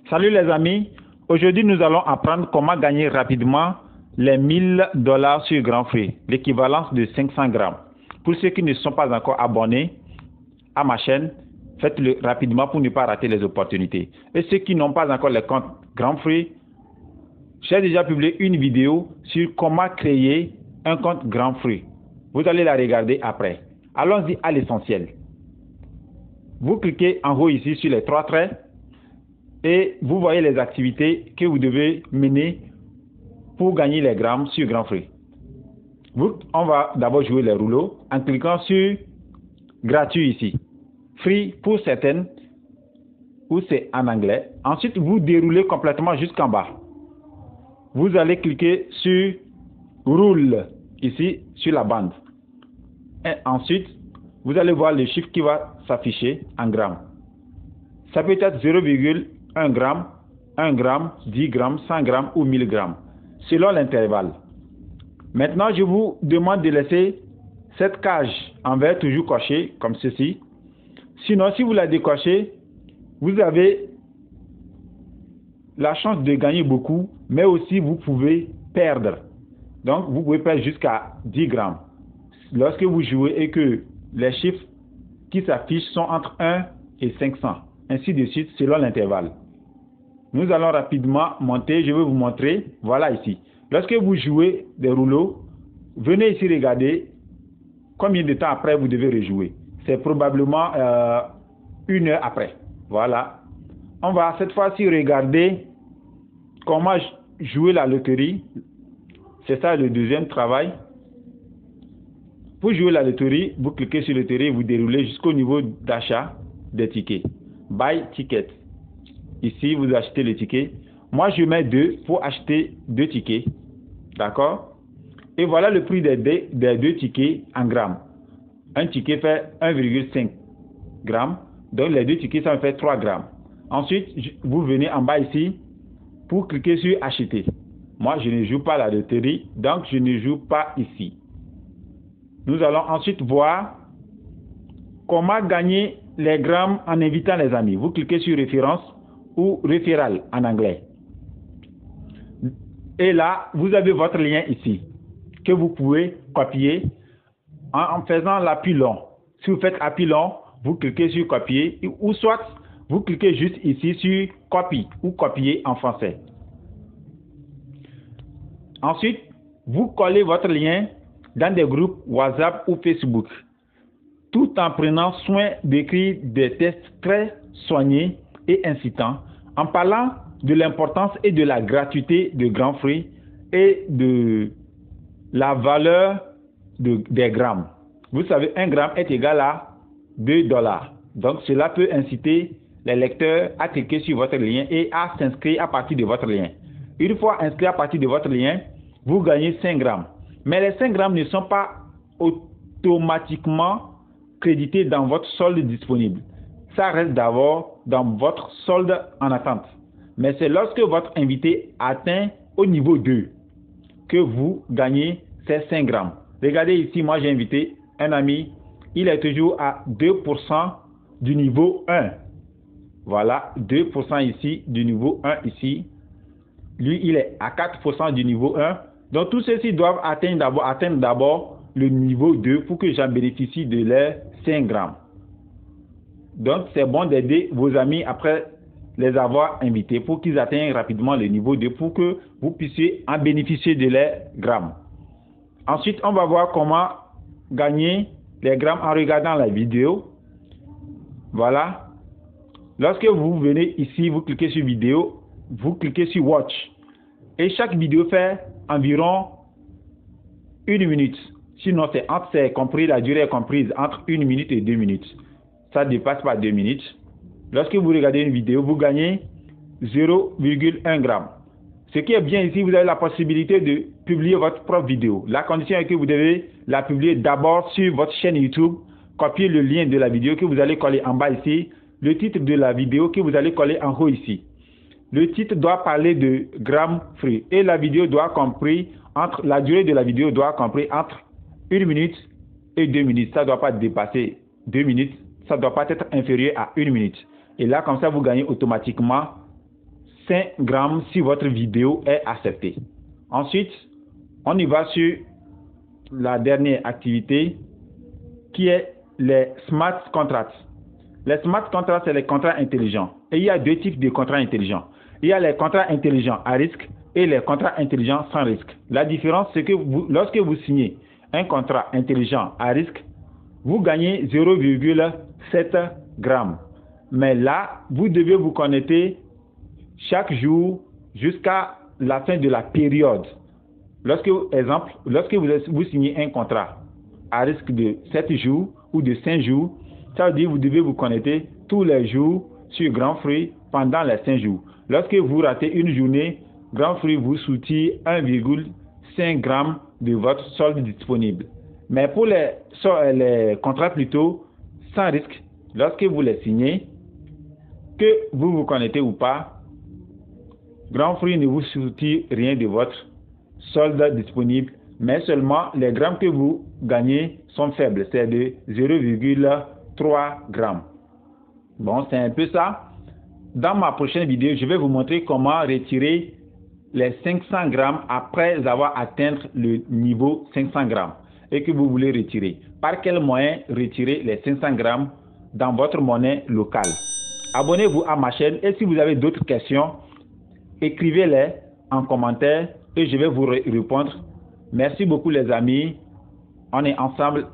Salut les amis, aujourd'hui nous allons apprendre comment gagner rapidement les $1000 sur Grand Free, l'équivalence de 500 grammes. Pour ceux qui ne sont pas encore abonnés à ma chaîne, faites-le rapidement pour ne pas rater les opportunités. Et ceux qui n'ont pas encore le compte Grand Free, j'ai déjà publié une vidéo sur comment créer un compte Grand Free. Vous allez la regarder après. Allons-y à l'essentiel. Vous cliquez en haut ici sur les trois traits et vous voyez les activités que vous devez mener pour gagner les grammes sur Grand Free. On va d'abord jouer les rouleaux en cliquant sur gratuit ici. Free pour certaines, ou c'est en anglais. Ensuite, vous déroulez complètement jusqu'en bas. Vous allez cliquer sur roule ici sur la bande. Et ensuite, vous allez voir le chiffre qui va s'afficher en grammes. Ça peut être 0,1 gramme, 1 gramme, 10 grammes, 100 grammes ou 1000 grammes, selon l'intervalle. Maintenant, je vous demande de laisser cette cage en vert toujours cochée, comme ceci. Sinon, si vous la décochez, vous avez la chance de gagner beaucoup, mais aussi vous pouvez perdre. Donc, vous pouvez perdre jusqu'à 10 grammes. Lorsque vous jouez et que les chiffres qui s'affichent sont entre 1 et 500, ainsi de suite, selon l'intervalle. Nous allons rapidement monter, je vais vous montrer, voilà ici. Lorsque vous jouez des rouleaux, venez ici regarder combien de temps après vous devez rejouer. C'est probablement 1 heure après. Voilà. On va cette fois-ci regarder comment jouer la loterie. C'est ça le deuxième travail. Pour jouer la loterie, vous cliquez sur loterie et vous déroulez jusqu'au niveau d'achat des tickets. Buy ticket. Ici, vous achetez le ticket. Moi, je mets 2 pour acheter 2 tickets. D'accord? Et voilà le prix des 2 tickets en grammes. Un ticket fait 1,5 grammes. Donc, les 2 tickets, ça me fait 3 grammes. Ensuite, vous venez en bas ici pour cliquer sur acheter. Moi, je ne joue pas la loterie, donc je ne joue pas ici. Nous allons ensuite voir comment gagner les grammes en invitant les amis. Vous cliquez sur référence ou référal en anglais. Et là, vous avez votre lien ici que vous pouvez copier en faisant l'appui long. Si vous faites appui long, vous cliquez sur copier ou soit vous cliquez juste ici sur copie ou copier en français. Ensuite, vous collez votre lien dans des groupes WhatsApp ou Facebook, tout en prenant soin d'écrire des textes très soignés et incitants, en parlant de l'importance et de la gratuité de Grand Free et de la valeur des grammes. Vous savez, 1 gramme est égal à $2. Donc, cela peut inciter les lecteurs à cliquer sur votre lien et à s'inscrire à partir de votre lien. Une fois inscrit à partir de votre lien, vous gagnez 5 grammes. Mais les 5 grammes ne sont pas automatiquement crédités dans votre solde disponible. Ça reste d'abord dans votre solde en attente. Mais c'est lorsque votre invité atteint au niveau 2 que vous gagnez ces 5 grammes. Regardez ici, moi j'ai invité un ami, il est toujours à 2% du niveau 1. Voilà, 2% ici, du niveau 1 ici. Lui, il est à 4% du niveau 1. Donc, tous ceux-ci doivent atteindre d'abord le niveau 2 pour que j'en bénéficie de leurs 5 grammes. Donc, c'est bon d'aider vos amis après les avoir invités pour qu'ils atteignent rapidement le niveau 2 pour que vous puissiez en bénéficier de leurs grammes. Ensuite, on va voir comment gagner les grammes en regardant la vidéo. Voilà. Lorsque vous venez ici, vous cliquez sur vidéo, vous cliquez sur watch. Et chaque vidéo fait environ 1 minute. Sinon, c'est compris, la durée est comprise entre 1 minute et 2 minutes. Ça ne dépasse pas 2 minutes. Lorsque vous regardez une vidéo, vous gagnez 0,1 gramme. Ce qui est bien ici, vous avez la possibilité de publier votre propre vidéo. La condition est que vous devez la publier d'abord sur votre chaîne YouTube, copier le lien de la vidéo que vous allez coller en bas ici, le titre de la vidéo que vous allez coller en haut ici. Le titre doit parler de Grand Free et la vidéo doit la durée de la vidéo doit compris entre 1 minute et 2 minutes. Ça ne doit pas dépasser 2 minutes. Ça ne doit pas être inférieur à 1 minute. Et là, comme ça, vous gagnez automatiquement 5 grammes si votre vidéo est acceptée. Ensuite, on y va sur la dernière activité qui est les smart contracts. Les smart contracts, c'est les contrats intelligents. Et il y a deux types de contrats intelligents. Il y a les contrats intelligents à risque et les contrats intelligents sans risque. La différence, c'est que lorsque vous signez un contrat intelligent à risque, vous gagnez 0,7 grammes. Mais là, vous devez vous connecter chaque jour jusqu'à la fin de la période. Lorsque vous signez un contrat à risque de 7 jours ou de 5 jours, ça veut dire que vous devez vous connecter tous les jours sur Grand Free pendant les 5 jours. Lorsque vous ratez une journée, Grand Free vous soutient 1,5 g de votre solde disponible. Mais pour les contrats plutôt sans risque, lorsque vous les signez, que vous vous connectez ou pas, Grand Free ne vous soutient rien de votre solde disponible, mais seulement les grammes que vous gagnez sont faibles, c'est de 0,3 grammes. Bon, c'est un peu ça. Dans ma prochaine vidéo, je vais vous montrer comment retirer les 500 grammes après avoir atteint le niveau 500 grammes et que vous voulez retirer. Par quel moyen retirer les 500 grammes dans votre monnaie locale? Abonnez-vous à ma chaîne et si vous avez d'autres questions, écrivez-les en commentaire et je vais vous répondre. Merci beaucoup les amis. On est ensemble